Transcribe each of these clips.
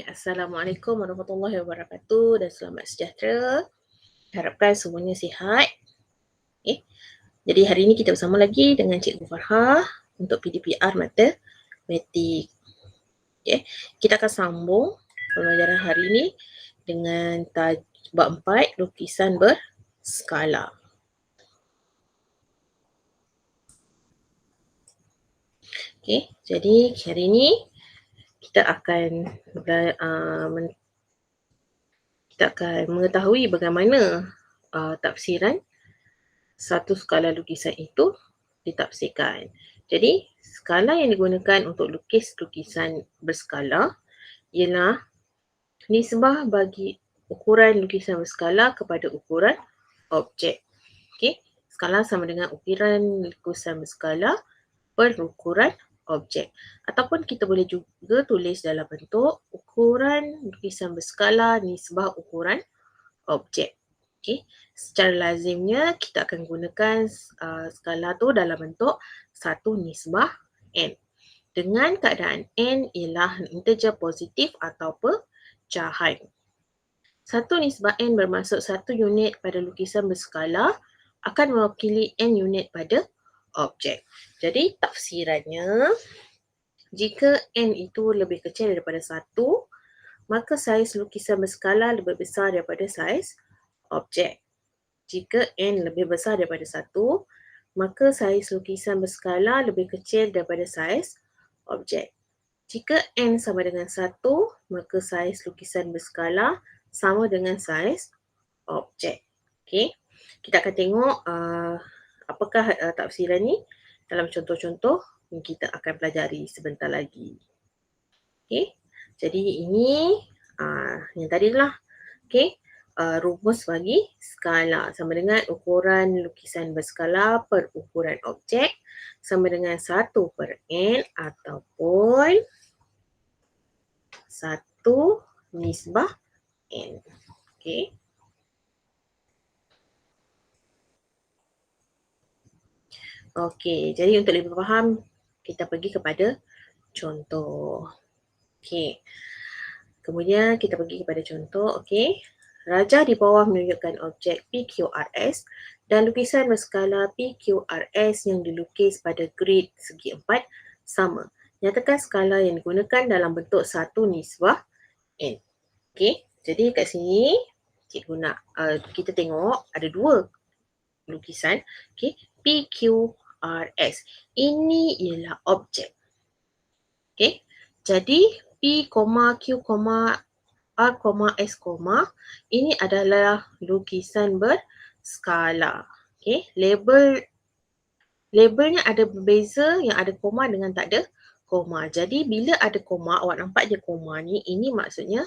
Assalamualaikum warahmatullahi wabarakatuh dan selamat sejahtera. Harapkan semuanya sihat. Okay. Jadi hari ini kita bersama lagi dengan Cikgu Farhah untuk PDPR Matematik. Okay. Kita akan sambung pembelajaran hari ini dengan bab 4 lukisan berskala. Okay. Jadi hari ini kita akan mengetahui bagaimana tafsiran satu skala lukisan itu ditafsirkan. Jadi, skala yang digunakan untuk lukis lukisan berskala ialah nisbah bagi ukuran lukisan berskala kepada ukuran objek. Okey, skala sama dengan ukuran lukisan berskala per ukuran objek. Ataupun kita boleh juga tulis dalam bentuk ukuran lukisan berskala nisbah ukuran objek. Okey, secara lazimnya kita akan gunakan skala tu dalam bentuk 1 nisbah n. Dengan keadaan n ialah integer positif atau pecahan. 1 nisbah n bermaksud 1 unit pada lukisan berskala akan mewakili n unit pada objek. Jadi tafsirannya, jika n itu lebih kecil daripada 1, maka saiz lukisan berskala lebih besar daripada saiz objek. Jika n lebih besar daripada 1, maka saiz lukisan berskala lebih kecil daripada saiz objek. Jika n sama dengan 1, maka saiz lukisan berskala sama dengan saiz objek. Okey, kita akan tengok apakah tafsiran ni dalam contoh-contoh yang kita akan pelajari sebentar lagi. Okey, jadi ini yang tadi lah. Okey, rumus bagi skala sama dengan ukuran lukisan berskala per ukuran objek sama dengan 1 per n ataupun 1 nisbah n. Okey. Okey, jadi untuk lebih faham, kita pergi kepada contoh. Okey. Kemudian kita pergi kepada contoh, okey. Rajah di bawah menunjukkan objek PQRS dan lukisan berskala PQRS yang dilukis pada grid segi 4 sama. Nyatakan skala yang digunakan dalam bentuk 1 nisbah n. Okey, jadi kat sini cikgu nak kita tengok ada 2 lukisan, okey, PQRS. Ini ialah objek. Okey, jadi P, Q, R, S, ini adalah lukisan berskala. Okey, labelnya ada berbeza, yang ada koma dengan tak ada koma. Jadi bila ada koma, awak nampak je koma ni, ini maksudnya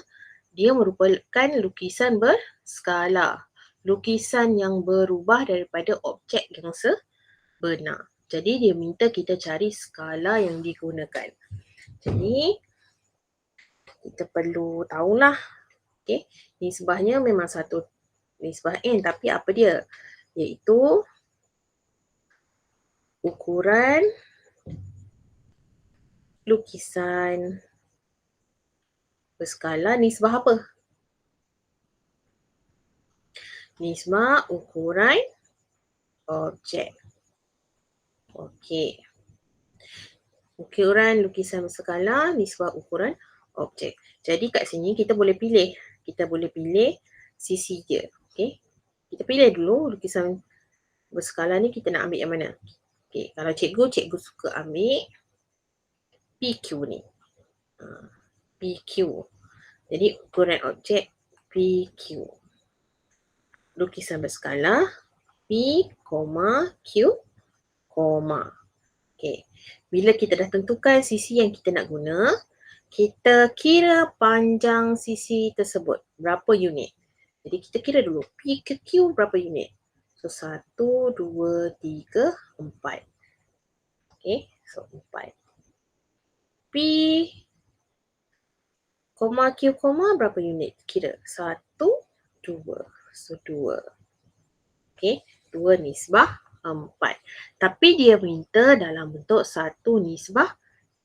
dia merupakan lukisan berskala. Lukisan yang berubah daripada objek yang sebenar. Jadi dia minta kita cari skala yang digunakan. Jadi kita perlu tahulah, okey, nisbahnya memang 1 nisbah n, tapi apa dia? Iaitu ukuran lukisan berskala nisbah apa? Nisbah ukuran objek. Okey. Ukuran lukisan berskala nisbah ukuran objek. Jadi kat sini kita boleh pilih. Kita boleh pilih sisi dia. Okey. Kita pilih dulu lukisan berskala ni kita nak ambil yang mana. Okey, kalau cikgu suka ambil PQ ni. PQ. Jadi ukuran objek PQ. Lukisan berskala P, Q, Okey. Bila kita dah tentukan sisi yang kita nak guna, kita kira panjang sisi tersebut berapa unit. Jadi kita kira dulu P ke Q berapa unit. So 1, 2, 3, 4. Okey, so 4. P, Q, berapa unit? Kira 1, 2. So 2. Okey, 2 nisbah 4. Tapi dia minta dalam bentuk 1 nisbah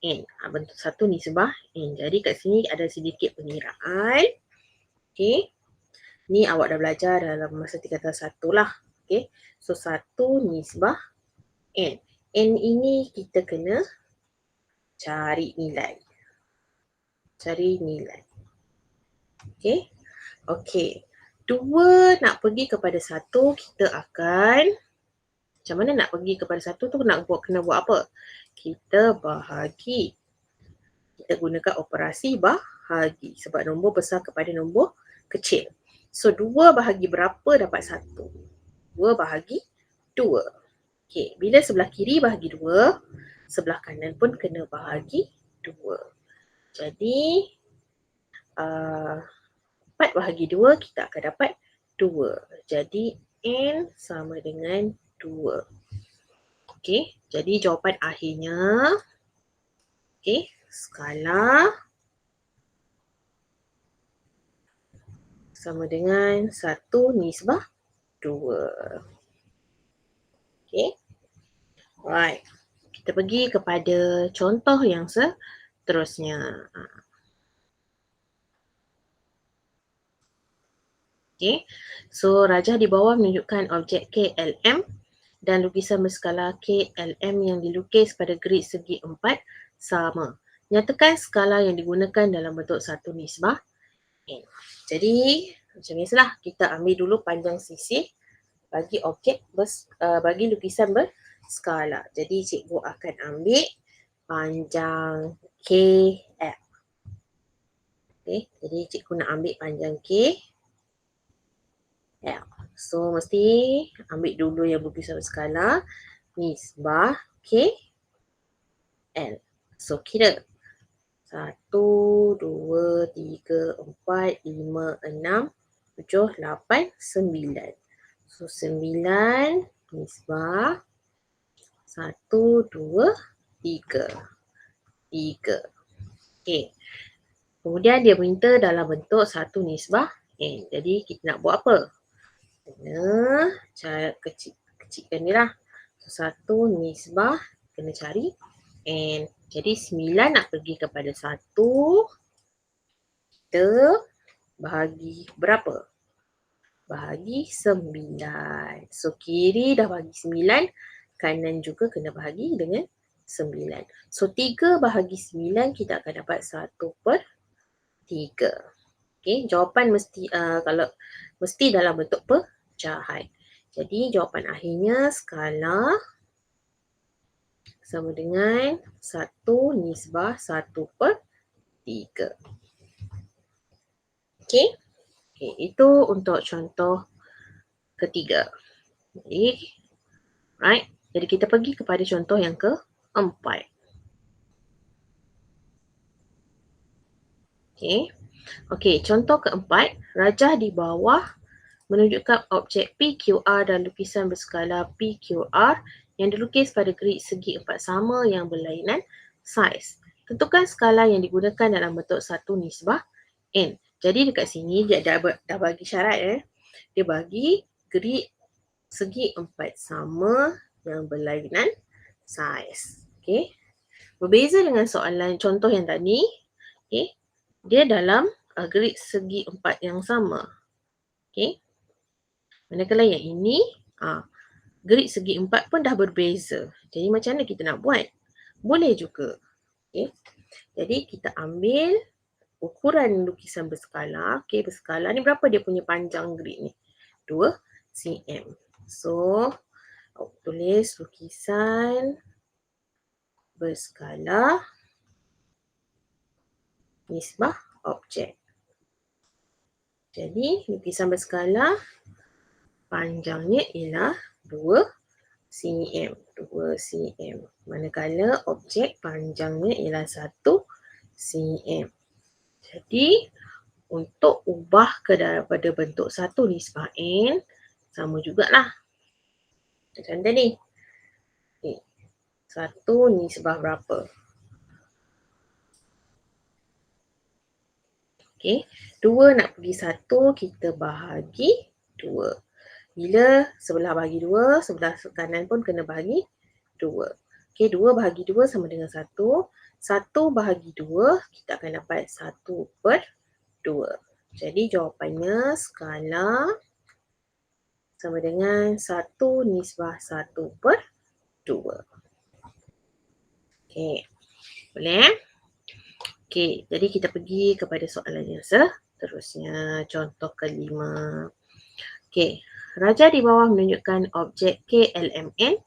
N. Bentuk 1 nisbah N. Jadi kat sini ada sedikit pengiraan. Okey. Ni awak dah belajar dalam masa tingkatan 1 lah. Okey. So 1 nisbah N. N ini kita kena cari nilai. Cari nilai. Okey. Okey. 2 nak pergi kepada 1, kita akan macam mana nak pergi kepada 1 tu kena buat apa? Kita bahagi. Kita gunakan operasi bahagi sebab nombor besar kepada nombor kecil. So 2 bahagi berapa dapat 1? 2 bahagi 2. Okey, bila sebelah kiri bahagi 2, sebelah kanan pun kena bahagi 2. Jadi 4 bahagi 2 kita akan dapat 2. Jadi N sama dengan 2. Okey, jadi jawapan akhirnya okey, skala sama dengan 1 nisbah 2. Okey. Alright. Kita pergi kepada contoh yang seterusnya. Okay. So rajah di bawah menunjukkan objek KLM dan lukisan berskala KLM yang dilukis pada grid segi 4 sama. Nyatakan skala yang digunakan dalam bentuk 1 nisbah N. Jadi macam biasalah kita ambil dulu panjang sisi bagi objek bagi lukisan berskala. Jadi cikgu akan ambil panjang KL. Okay. Jadi cikgu nak ambil panjang KL. So mesti ambil dulu yang berpisah berskala nisbah KL. So kira 1, 2, 3, 4, 5, 6, 7, 8, 9. So 9 nisbah 1, 2, 3. 3. Okay. Kemudian dia minta dalam bentuk 1 nisbah N. Jadi kita nak buat apa? Kena cara kecilkan ni lah. So 1 nisbah kena cari N. Jadi 9 nak pergi kepada 1. Kita bahagi berapa? Bahagi 9. So kiri dah bahagi 9. Kanan juga kena bahagi dengan 9. So 3 bahagi 9 kita akan dapat 1/3. Okay, jawapan mesti kalau mesti dalam bentuk pecahan. Jadi jawapan akhirnya skala sama dengan 1 nisbah 1/3. Okay. Okay, itu untuk contoh ketiga. Jadi, right. Jadi kita pergi kepada contoh yang keempat. Okay. Okey, contoh keempat, rajah di bawah menunjukkan objek PQR dan lukisan berskala PQR yang dilukis pada grid segi 4 sama yang berlainan saiz. Tentukan skala yang digunakan dalam bentuk 1 nisbah N. Jadi dekat sini dia dah bagi syarat Dia bagi grid segi 4 sama yang berlainan saiz. Okey. Berbeza dengan soalan contoh yang tadi, okey. Dia dalam grid segi 4 yang sama. Okey. Manakala yang ini, grid segi 4 pun dah berbeza. Jadi macam mana kita nak buat? Boleh juga. Okey. Jadi kita ambil ukuran lukisan berskala. Okey, berskala ni berapa dia punya panjang grid ni? 2 cm. So, tulis lukisan berskala nisbah objek. Jadi lukisan berskala panjangnya ialah 2 cm. 2 cm. Manakala objek panjangnya ialah 1 cm. Jadi untuk ubah daripada bentuk 1 nisbah N, sama jugalah. Macam tadi. 1 nisbah berapa? Okey, 2 nak pergi 1, kita bahagi 2. Bila sebelah bahagi 2, sebelah kanan pun kena bahagi 2. Okey, 2 bahagi 2 sama dengan 1. 1 bahagi 2, kita akan dapat 1/2. Jadi jawapannya skala sama dengan 1/1/2. Okey, boleh eh? Okey, jadi kita pergi kepada soalan yang seterusnya. Contoh kelima. Okey, raja di bawah menunjukkan objek KLMN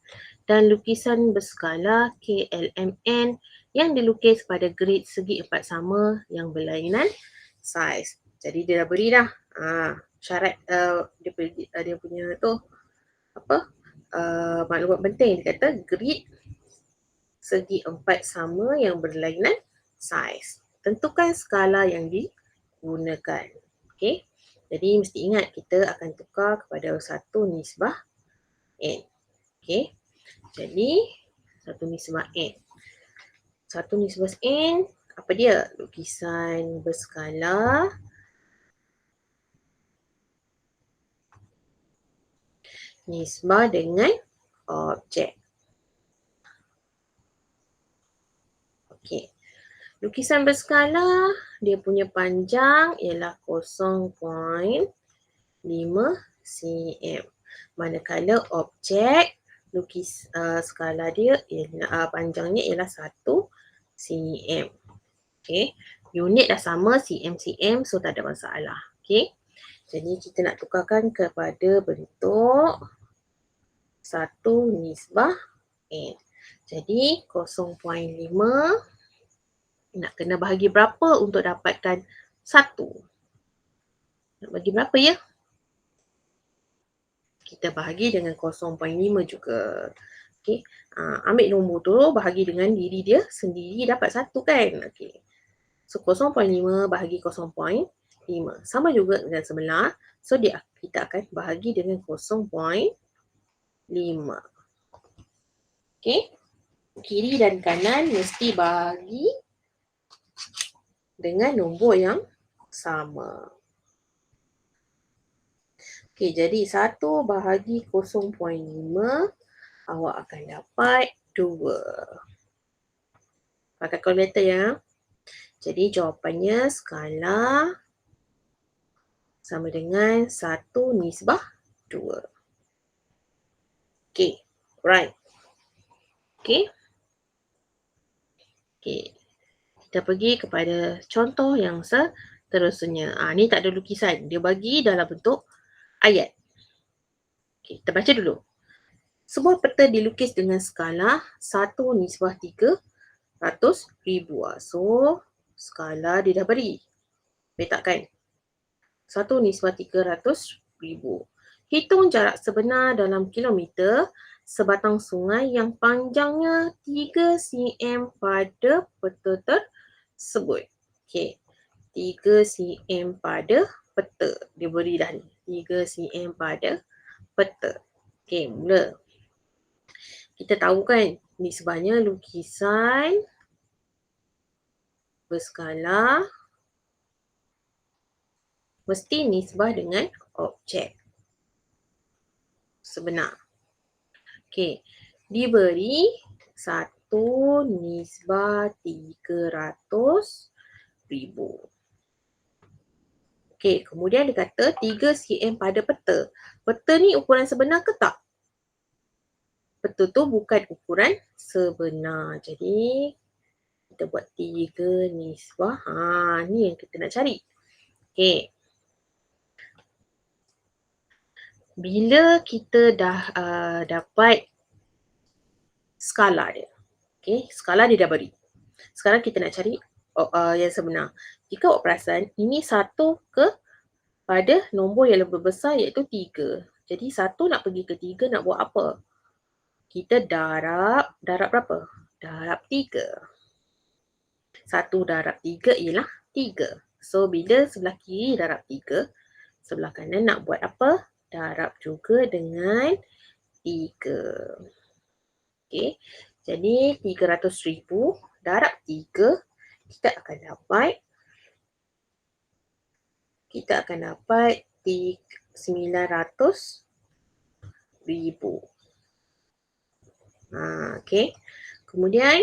dan lukisan berskala KLMN yang dilukis pada grid segi empat sama yang berlainan saiz. Jadi dia dah beri dah syarat dia punya tu apa maklumat penting. Dia kata grid segi empat sama yang berlainan saiz. Tentukan skala yang digunakan. Okey. Jadi mesti ingat kita akan tukar kepada 1/n. Okey. Jadi 1/n. 1/n apa dia? Lukisan berskala nisbah dengan objek. Okey. Lukisan berskala dia punya panjang ialah 0.5 cm. Manakala objek skala dia ialah panjangnya ialah 1 cm. Okey. Unit dah sama cm, so tak ada masalah. Okey. Jadi kita nak tukarkan kepada bentuk 1/n. Jadi 0.5 nak kena bahagi berapa untuk dapatkan 1? Nak bagi berapa ya? Kita bahagi dengan 0.5 juga. Okey. Ambil nombor tu bahagi dengan diri dia sendiri dapat 1 kan? Okey. So 0.5 bahagi 0.5 sama juga dengan sebelah. So kita akan bahagi dengan 0.5. Okey. Kiri dan kanan mesti bahagi dengan nombor yang sama. Okey, jadi 1 bahagi 0.5 awak akan dapat 2. Pakai kalkulator ya. Jadi jawapannya skala sama dengan 1/2. Okey, right. Okey. Okey. Kita pergi kepada contoh yang seterusnya. Ni tak ada lukisan. Dia bagi dalam bentuk ayat. Okey, kita baca dulu. Sebuah peta dilukis dengan skala 1/300,000. So, skala dia dah beri. Letakkan 1/300,000. Hitung jarak sebenar dalam kilometer sebatang sungai yang panjangnya 3 cm pada peta tersebut. Okey. 3 cm pada peta. Dia beri dah ni. 3 cm pada peta. Okey, mula. Kita tahu kan nisbahnya lukisan berskala mesti nisbah dengan objek sebenar. Okey, diberi 1/300,000. Okey, kemudian dia kata 3 cm pada peta. Peta ni ukuran sebenar ke tak? Peta tu bukan ukuran sebenar. Jadi kita buat 3 nisbah. Ni yang kita nak cari. Okey. Bila kita dah dapat skala dia. Okey, skala dia dah beri. Sekarang kita nak cari yang sebenar. Jika awak perasan, ini 1 pada nombor yang lebih besar iaitu 3. Jadi 1 nak pergi ke 3 nak buat apa? Kita darab berapa? Darab 3. 1 darab 3 ialah 3. So, bila sebelah kiri darab 3, sebelah kanan nak buat apa? Darab juga dengan 3. Okey. Jadi, 300,000 darab 3, kita akan dapat 900,000. Okey. Kemudian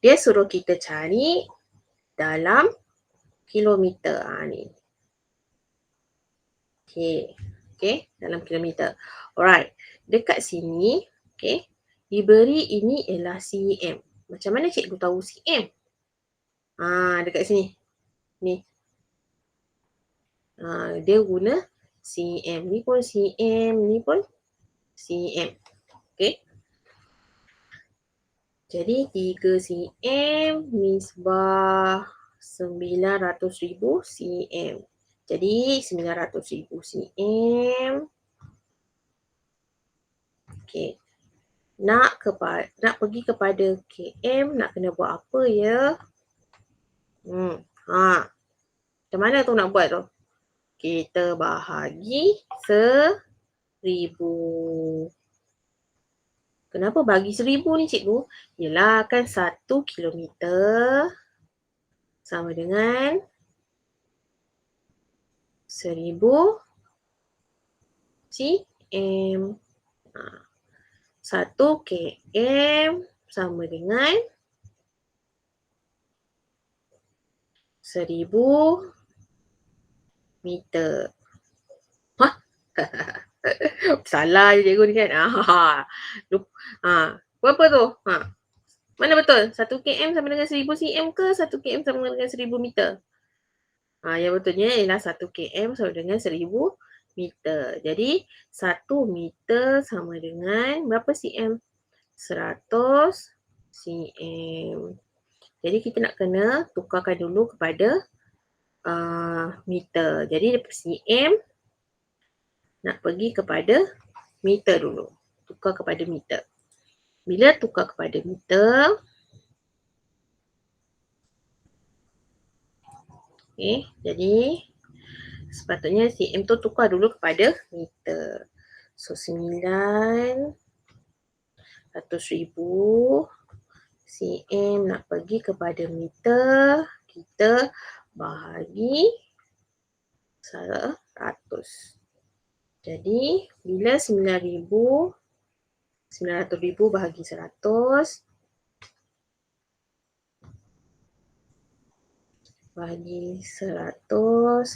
Dia suruh kita cari dalam kilometer. Ni. Okay, dalam kilometer. Alright, dekat sini, okay, diberi ini ialah cm. Macam mana cikgu tahu cm? Dekat sini. Ni. Dia guna cm. Ni pun cm, ni pun cm. Okay. Jadi 3 cm nisbah 900,000 cm. Jadi 900,000 cm. Okay. Nak pergi kepada km, nak kena buat apa ya? Macam mana tu nak buat tu? Kita bahagi 1,000. Kenapa bagi 1,000 ni cikgu? Yelah kan 1 kilometer sama dengan 1,000 cm. 1 km sama dengan 1,000 meter. Salah je cikgu ni kan. Berapa tu? Mana betul? 1 km sama dengan 1,000 cm ke 1 km sama dengan 1,000 meter? Yang betulnya ialah 1 km sama dengan 1,000 meter. Jadi 1 meter sama dengan berapa cm? 100 cm. Jadi kita nak kena tukarkan dulu kepada meter. Jadi daripada cm nak pergi kepada meter dulu. Tukar kepada meter. Bila tukar kepada meter, okay, jadi sepatutnya cm tu tukar dulu kepada meter. So 900,000 cm nak pergi kepada meter, kita bahagi 100. Jadi bila 900,000 bahagi 100 bahagi 100,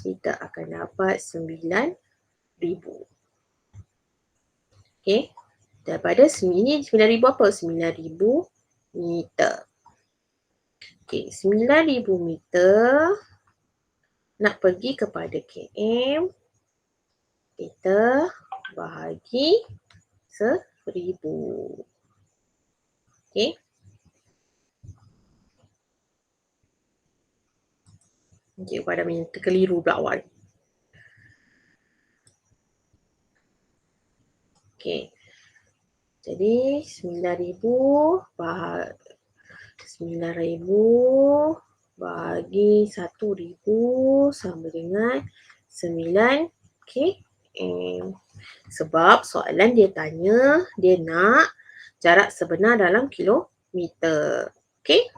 kita akan dapat 9,000. Okay. Daripada ini 9,000 apa? 9,000 meter. Okay, 9,000 meter nak pergi kepada km, kita bahagi 1,000. Okay. Cikgu pada minta keliru pula awal. Okay. Jadi 9,000 bahagi 1,000 sama dengan 9 km. Sebab soalan dia tanya, dia nak jarak sebenar dalam kilometer. Okay.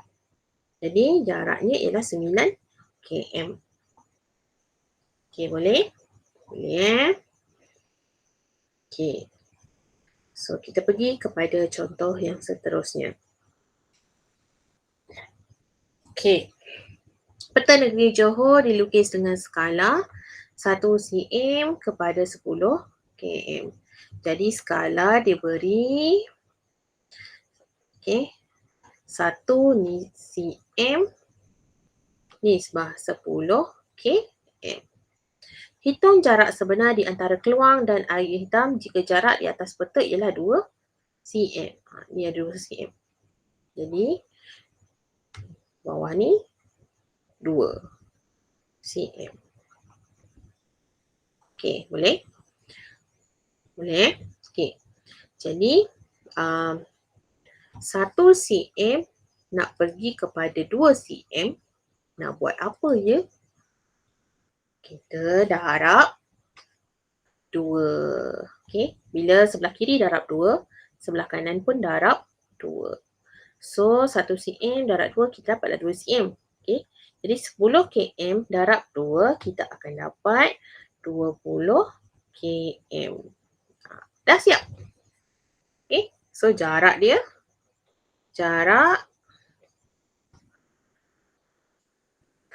Jadi jaraknya ialah 9 km. Okay, boleh? Boleh. Okay. So, kita pergi kepada contoh yang seterusnya. Okay. Peta negeri Johor dilukis dengan skala 1 cm kepada 10 km. Jadi skala diberi 1 cm nisbah 10 km. Hitung jarak sebenar di antara keluang dan air hitam jika jarak di atas peta ialah 2 cm. Ni ada 2 cm. Jadi, bawah ni 2 cm. Okay, boleh? Boleh? Okay. Jadi, 1 cm nak pergi kepada 2 cm, nak buat apa ya? Kita darab 2. Okay. Bila sebelah kiri darab 2, sebelah kanan pun darab 2. So, 1 cm darab 2, kita dapatlah 2 cm. Okay. Jadi, 10 km darab 2, kita akan dapat 20 km. Dah siap? Okay. So, jarak dia, jarak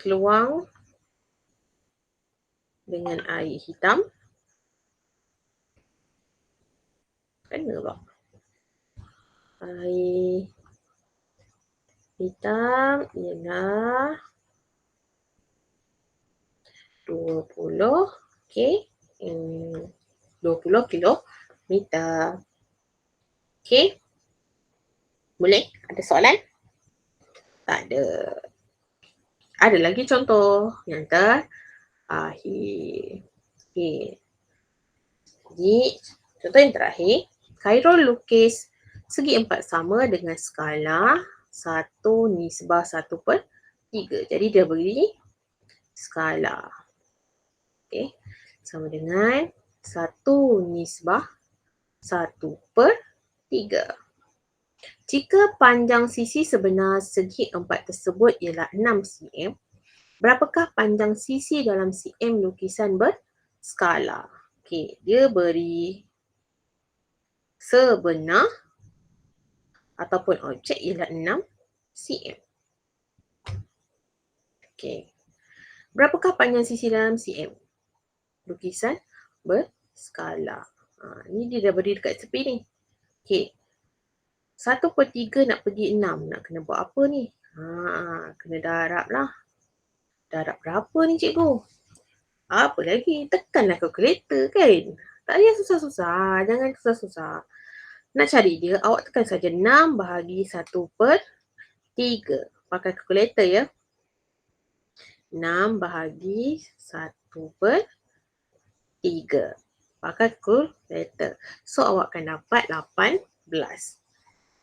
keluang dengan air hitam. Kena tak? Air hitam ialah 20, okey. 20 kilometer. Okey. Boleh? Ada soalan? Tak ada. Ada lagi contoh yang terakhir. Okey. Jadi, contoh yang terakhir. Khairul lukis segi empat sama dengan skala 1/1/3. Jadi dia beri skala. Okey. Sama dengan 1/1/3. Jika panjang sisi sebenar segi empat tersebut ialah 6 cm, berapakah panjang sisi dalam cm lukisan berskala? Okey, dia beri sebenar ataupun objek ialah 6 cm. Okey. Berapakah panjang sisi dalam cm? Lukisan berskala. Ni dia dah beri dekat tepi ni. Okey. 1/3 nak pergi 6. Nak kena buat apa ni? Kena darab lah. Darab berapa ni cikgu? Apa lagi? Tekanlah kalkulator kan? Tak payah susah-susah. Jangan susah-susah. Nak cari dia, awak tekan saja 6 bahagi 1/3. Pakai kalkulator ya. 6 bahagi 1/3. Pakai kalkulator. So, awak akan dapat 18.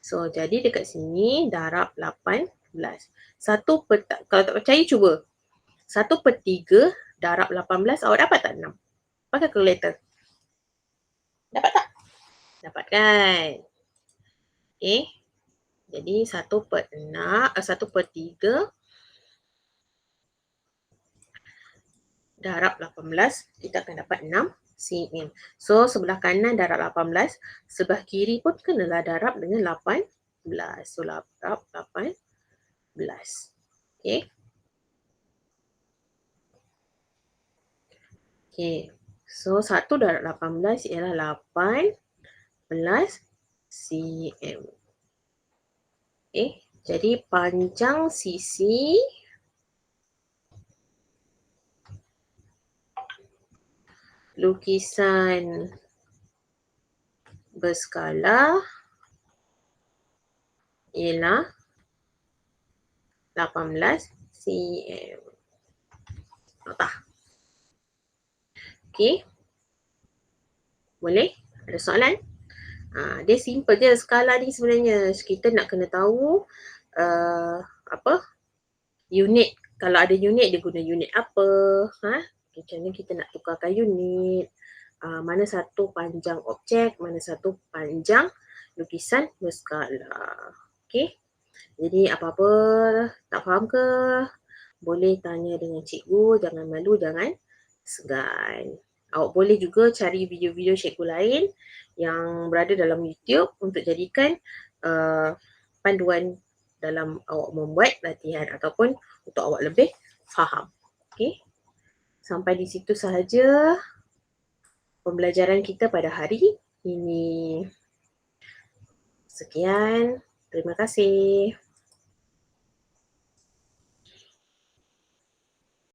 So, jadi dekat sini darab 18. Kalau tak percaya, cuba. 1/3 darab 18, awak dapat tak 6? Pakai kalkulator. Dapat tak? Dapat kan? Okay. Jadi 1/3 darab 18, kita akan dapat 6 cm. So, sebelah kanan darab 18, sebelah kiri pun kenalah darab dengan 18. So, darab 18. Okay. Okay. So, 1 darab 18 ialah 18 cm. Okay. Jadi, panjang sisi lukisan berskala ialah 18 cm. Tak? Okey. Boleh? Ada soalan? Dia simple je skala ni sebenarnya. Kita nak kena tahu unit. Kalau ada unit, dia guna unit apa. Macam ni kita nak tukarkan unit. Mana satu panjang objek, mana satu panjang lukisan berskala. Okey. Jadi apa-apa tak faham ke, boleh tanya dengan cikgu, jangan malu, jangan segan. Awak boleh juga cari video-video cikgu lain yang berada dalam YouTube untuk jadikan panduan dalam awak membuat latihan ataupun untuk awak lebih faham. Okey. Sampai di situ sahaja pembelajaran kita pada hari ini. Sekian. Terima kasih.